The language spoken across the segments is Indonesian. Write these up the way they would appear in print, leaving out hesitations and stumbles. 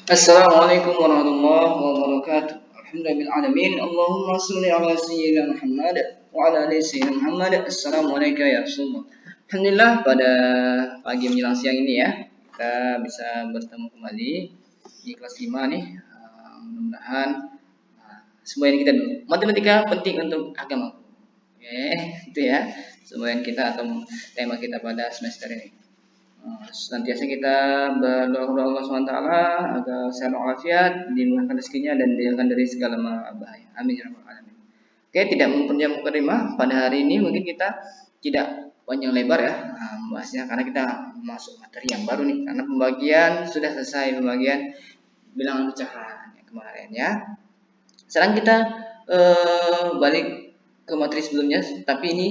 Assalamualaikum warahmatullahi wabarakatuh. Alhamdulillahirrahmanirrahim. Allahumma salli ala sayyidina Muhammad wa ala ali sayyidina Muhammad. Assalamualaikum ya Rasulullah. Alhamdulillah pada pagi menjelang siang ini ya, kita bisa bertemu kembali di kelas 5 nih. Mudah-mudahan semua yang kita dulu. Matematika penting untuk agama. Oke, itu ya. Semua yang kita atau tema kita pada semester ini. Senantiasa kita berdoa kepada Allah SWT agar sehat walafiat, dimurahkan rezekinya dan dijauhkan dari segala bahaya. Amin ya rabbal alamin. Oke, tidak memperpanjang mukadimah pada hari ini mungkin kita tidak panjang lebar ya membahasnya karena kita masuk materi yang baru nih karena pembagian sudah selesai pembagian bilangan pecahan yang kemarin ya. Sekarang kita balik ke materi sebelumnya, tapi ini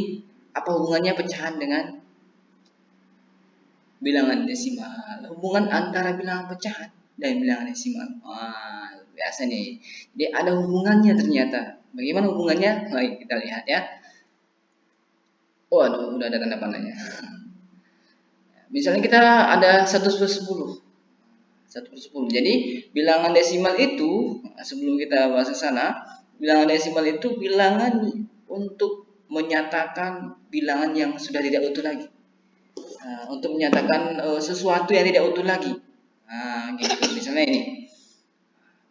apa hubungannya pecahan dengan bilangan desimal, hubungan antara bilangan pecahan dan bilangan desimal. Wah, biasa nih. Jadi ada hubungannya ternyata. Bagaimana hubungannya? Baik, kita lihat ya. Waduh, udah ada tanda panahnya. Misalnya kita ada 1/10. 1/10. Jadi bilangan desimal itu, sebelum kita bahas ke sana, bilangan desimal itu bilangan untuk menyatakan bilangan yang sudah tidak utuh lagi. Untuk menyatakan sesuatu yang tidak utuh lagi. Gitu. Misalnya ini.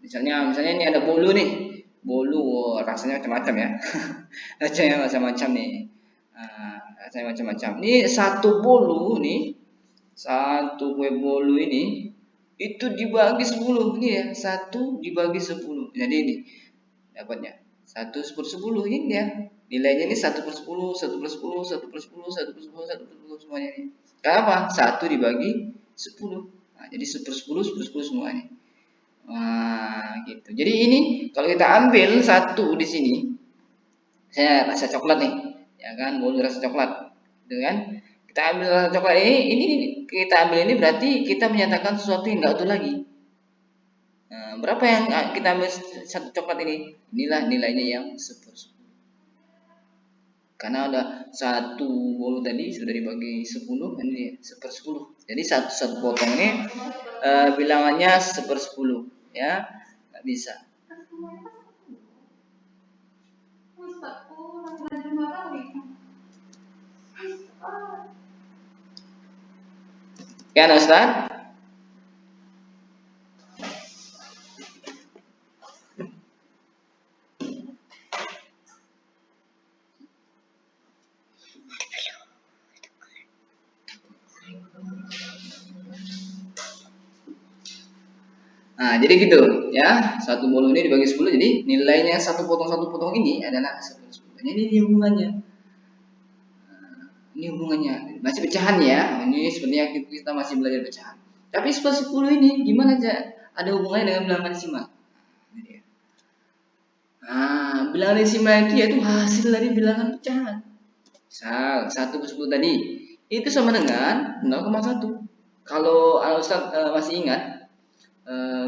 Misalnya ini ada bolu nih. Bolu rasanya macam-macam ya. Rasanya macam-macam nih. Rasanya macam-macam. Ini satu bolu nih. Satu kue bolu ini itu dibagi 10 nih ya. 1 dibagi 10. Jadi ini dapatnya 1/10 ini ya. Nilainya ini 1/10, 1/10, 1/10, 1/10, 1/10 semuanya ini. Kenapa? 1 dibagi 10. Nah, jadi 1/10, 10/10 semua ini. Nah, gitu. Jadi ini kalau kita ambil 1 di sini, saya rasa coklat nih, ya kan? Bolu rasa coklat, gitu kan? Kita ambil rasa coklat ini kita ambil ini berarti kita menyatakan sesuatu yang enggak utuh lagi. Nah, berapa yang kita ambil satu coklat ini? Inilah nilainya yang 1/10. Karena ada satu bolu tadi sudah dibagi 10, ini 1/10. Jadi satu potong ini bilangannya 1/10 ya, nggak bisa. Ya, Ustaz. Nah, jadi gitu ya. Satu bolu ini dibagi 10, jadi nilainya satu potong ini adalah 1/10. Ini hubungannya. Ini hubungannya. Masih pecahan ya. Ini sebenarnya kita masih belajar pecahan. Tapi 1/10 ini gimana aja ada hubungannya dengan bilangan desimal? Nah, bilangan desimal itu yaitu hasil dari bilangan pecahan. Misal 1/10 tadi itu sama dengan 0,1. Kalau Ustaz masih ingat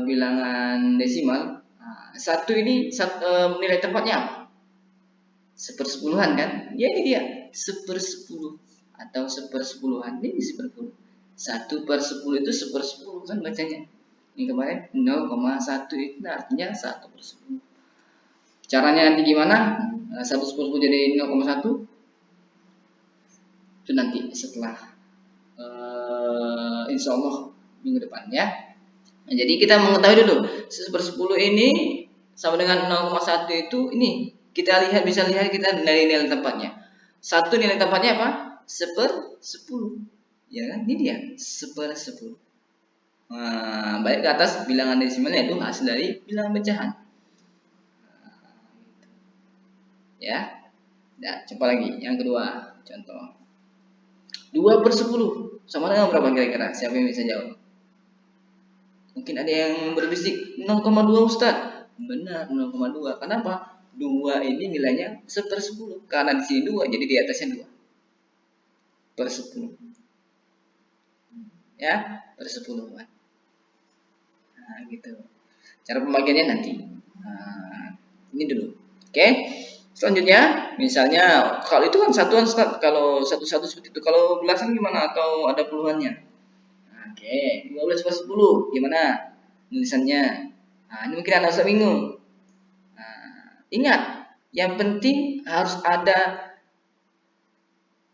bilangan desimal, 1 ini nilai tempatnya apa? 1/10-an kan? Ya ini dia 1/10 atau 1/10-an. Ini 1/10. 1/10 itu 1/10 kan bacanya. Ini kemarin 0,1 itu artinya 1/10. Caranya nanti gimana? 1/10 jadi 0,1 itu nanti setelah insya Allah minggu depan ya. Nah, jadi kita mengetahui dulu 1/10 ini sama dengan 0,1 itu ini kita bisa lihat kita dari nilai tempatnya. Satu nilai tempatnya apa? 1/10. Ya kan? Ini dia 1/10. Nah, balik ke atas bilangan desimalnya itu hasil dari bilangan pecahan. Ya. Nah, coba lagi yang kedua contoh. 2/10 sama dengan berapa kira-kira? Siapa yang bisa jawab? Mungkin ada yang berbisik 0,2 Ustaz. Benar 0,2. Kenapa? 2 ini nilainya 1/10. Karena di sini 2 jadi di atasnya 2/10. Ya, per 10. Nah, gitu. Cara pembagiannya nanti. Nah, ini dulu. Oke. Selanjutnya, misalnya kalau itu kan satuan Ustaz, kalau satu-satu seperti itu. Kalau belasan gimana atau ada puluhannya? Oke, 12/10 gimana? tulisannya. Nah, ini mungkin Anda usah bingung. Nah, ingat, yang penting harus ada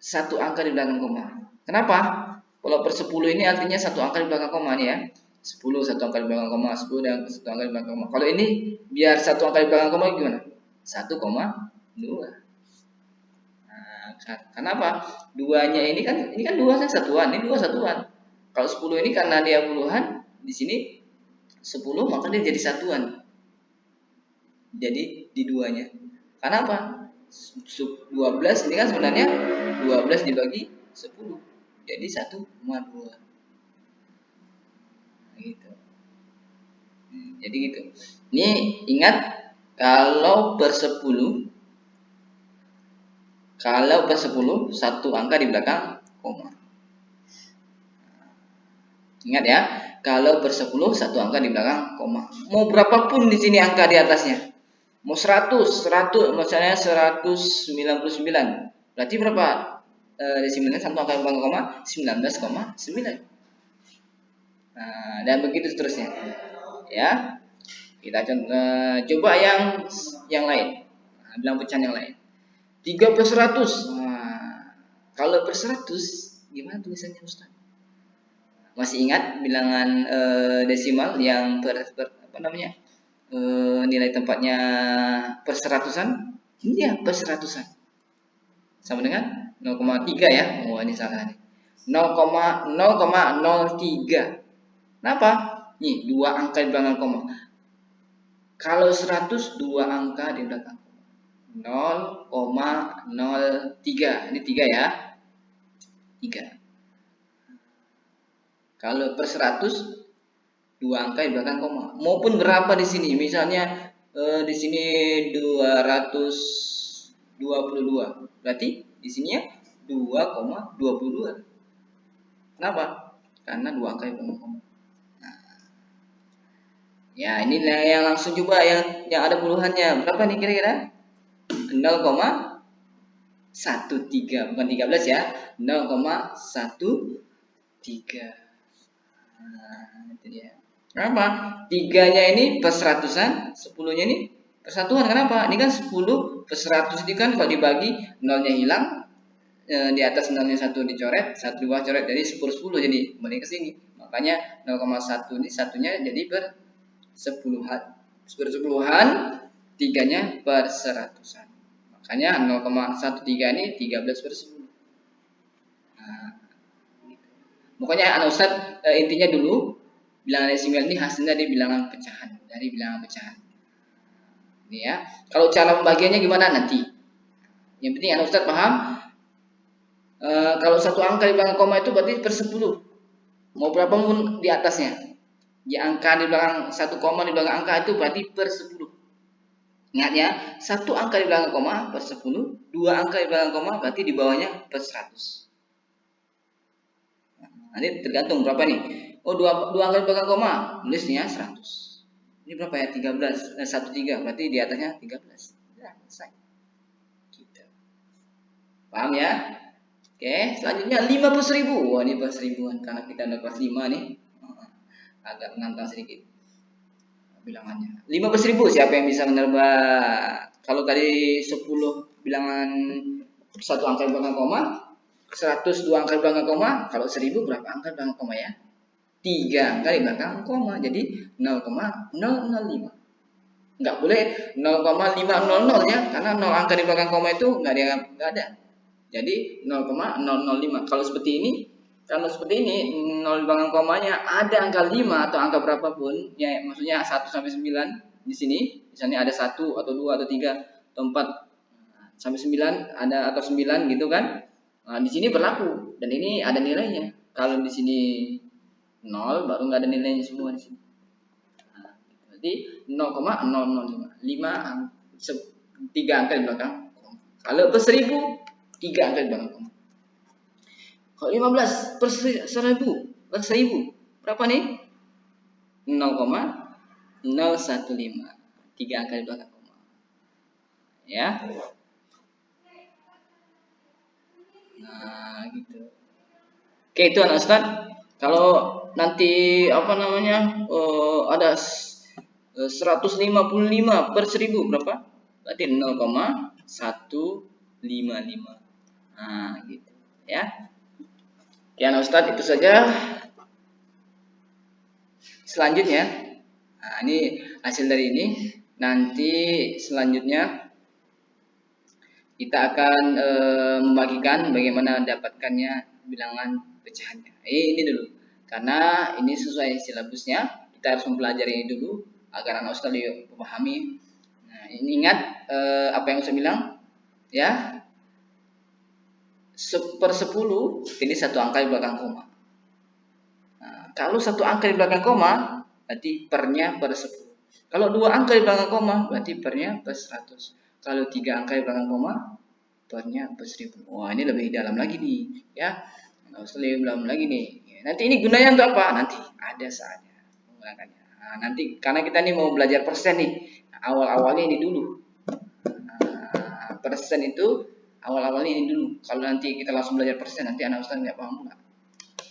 satu angka di belakang koma. Kenapa? Kalau per 10 ini artinya satu angka di belakang koma nih ya. 10 satu angka di belakang koma, 10 dan satu angka di belakang koma. Kalau ini biar satu angka di belakang koma gimana? 1,2. Nah, kenapa? Duanya ini kan dua kan satuan, ini dua satuan. Kalau 10 ini karena dia puluhan, di sini 10 maka dia jadi satuan. Jadi di duanya. Karena apa? 12 ini kan sebenarnya 12 dibagi 10. Jadi 1,2. Gitu. Jadi gitu. Ini ingat kalau per 10 satu angka di belakang koma. Ingat ya, kalau per 10 satu angka di belakang koma. Mau berapapun di sini angka di atasnya. Mau 100, misalnya 199. Berarti berapa? Desimalnya satu angka di belakang koma 19,9. Nah, dan begitu seterusnya. Ya. Kita coba yang lain. Nah, bilang pecahan yang lain. 3 per 100. Nah, kalau per 100 gimana tulisannya Ustaz? Masih ingat bilangan desimal yang per apa namanya? Nilai tempatnya per seratusan? Ini ya per seratusan. Sama dengan 0,3 ya. Oh, ini salah nih. 0,03. Kenapa? Nih, dua angka di belakang koma. Kalau 100 dua angka di belakang koma. 0,03. Ini 3 ya. 3. Kalau per 100 dua angka di belakang koma. Maupun berapa di sini? Misalnya di sini 222. Berarti di sini ya 2,22. Kenapa? Karena dua angka di belakang koma. Ya, ini yang langsung coba yang ada puluhannya. Berapa nih kira-kira? 0,13 bukan 13 ya. 0,13. Nah, itu dia. Kenapa? 3-nya ini per seratusan, 10-nya ini persatuan. Kenapa? Ini kan 10 per 100 ini kan kalau dibagi 0-nya hilang, di atas 0-nya 1 dicoret, 1 2 coret, jadi 10 10 jadi kembali ke sini. Makanya 0,1 ini satunya jadi per sepuluhan, 3-nya per seratusan. Makanya 0,13 ini 13 per 10. Nah, pokoknya anak Ustadz intinya dulu bilangan desimal ini hasilnya dari bilangan pecahan, Ini ya. Kalau cara pembagiannya gimana nanti? Yang penting anak Ustadz paham. Kalau satu angka di belakang koma itu berarti per 10. Mau berapa pun di atasnya. Di angka di belakang satu koma di belakang angka itu berarti per 10. Ingat ya, satu angka di belakang koma per 10, dua angka di belakang koma berarti di bawahnya per 100. Nanti tergantung berapa nih. Oh, dua angka di belakang koma, tulisnya 100. Ini berapa ya? 13, 13 berarti di atasnya 13. Ya, selesai. Gitu. Paham ya? Oke, selanjutnya 5 per 1000. Wah, ini per 1000-an karena kita udah kelas 5 nih. Agak menantang sedikit bilangannya. 5 per 1000 siapa yang bisa menerba? Kalau tadi 10 bilangan satu angka di belakang koma, 100 dua angka di belakang koma, kalau 1000 berapa angka di belakang koma ya? 3 angka di belakang koma, jadi 0,005. Enggak boleh 0,500 ya, karena 0 angka di belakang koma itu enggak ada. Jadi 0,005. Kalau seperti ini, nol di belakang komanya ada angka 5 atau angka berapapun, ya maksudnya 1 sampai 9 di sini, misalnya ada 1 atau 2 atau 3 atau 4 sampai 9 ada atau 9 gitu kan. Nah, di sini berlaku dan ini ada nilainya. Kalau di sini 0 baru nggak ada nilainya semua di sini. Nah, berarti 0,005. 3 angka di belakang. Kalau per 1000 3 angka di belakang. Kalau 15 per 1000 berapa nih? 0,015. 3 angka di belakang koma. Ya. Nah, gitu. Oke, itu anak Ustaz. Kalau nanti apa namanya ada 155 per 1000 berapa? Berarti 0,155. Nah, gitu ya. Kian Ustadz, itu saja. Selanjutnya, nah ini hasil dari ini. Nanti selanjutnya kita akan membagikan bagaimana dapatkannya bilangan pecahannya. Ini dulu, karena ini sesuai silabusnya. Kita harus mempelajari ini dulu agar anak Ustadz memahami. Nah, ini ingat apa yang saya bilang, ya. 1/10 ini satu angka di belakang koma. Nah, kalau satu angka di belakang koma, berarti pernya per 10. Kalau dua angka di belakang koma, berarti pernya per 100. Kalau tiga angka di belakang koma, pernya per 1000. Wah, ini lebih dalam lagi nih, ya. Harus lebih dalam lagi nih. Nanti ini gunanya untuk apa? Nanti ada saatnya menggunakannya. Nah, nanti karena kita nih mau belajar persen nih, awal-awalnya ini dulu. Nah, persen itu awal-awalnya ini dulu. Kalau nanti kita langsung belajar persen, nanti anak Ustaz nggak paham nggak?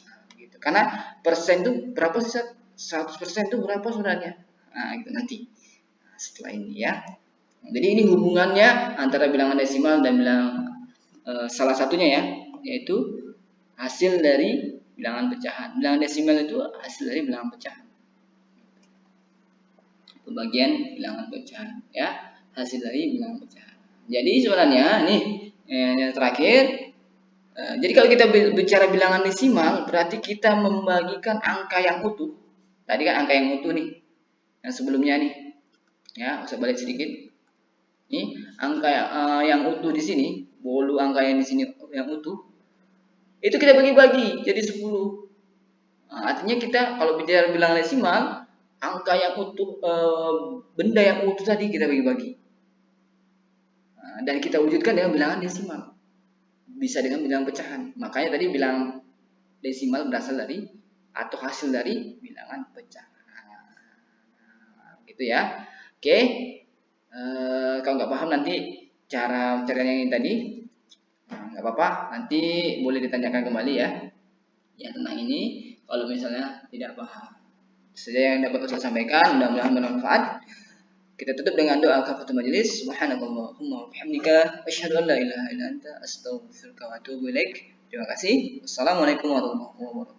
Nah, gitu. Karena persen itu berapa sih? 100% itu berapa sebenarnya? Nah, itu nanti setelah ini ya. Jadi ini hubungannya antara bilangan desimal dan bilangan salah satunya ya, yaitu hasil dari bilangan pecahan. Bilangan desimal itu hasil dari bilangan pecahan. Pembagian bilangan pecahan ya, hasil dari bilangan pecahan. Jadi sebenarnya nih yang terakhir. Jadi kalau kita bicara bilangan desimal, berarti kita membagikan angka yang utuh. Tadi kan angka yang utuh nih, yang sebelumnya nih. Ya, usah balik sedikit. Ini angka yang utuh di sini, bolu angka yang di sini yang utuh. Itu kita bagi-bagi jadi 10. Nah, artinya kita kalau bicara bilangan desimal, angka yang utuh, benda yang utuh tadi kita bagi-bagi. Nah, dan kita wujudkan dengan bilangan desimal. Bisa dengan bilangan pecahan. Makanya tadi bilang desimal berasal dari atau hasil dari bilangan pecahan. Gitu ya. Oke. Kalau nggak paham nanti cara caranya yang ini tadi, nggak apa-apa. Nanti boleh ditanyakan kembali ya. Ya tentang ini. Kalau misalnya tidak paham. Saja yang dapat saya sampaikan. Mudah-mudahan bermanfaat. Kita tutup dengan doa kafaratul majelis. Subhanallahumma wa bihamdika asyhadu an la ilaha illa anta astaghfiruka wa atubu ilaik. Terima kasih. Wassalamualaikum warahmatullahi wabarakatuh.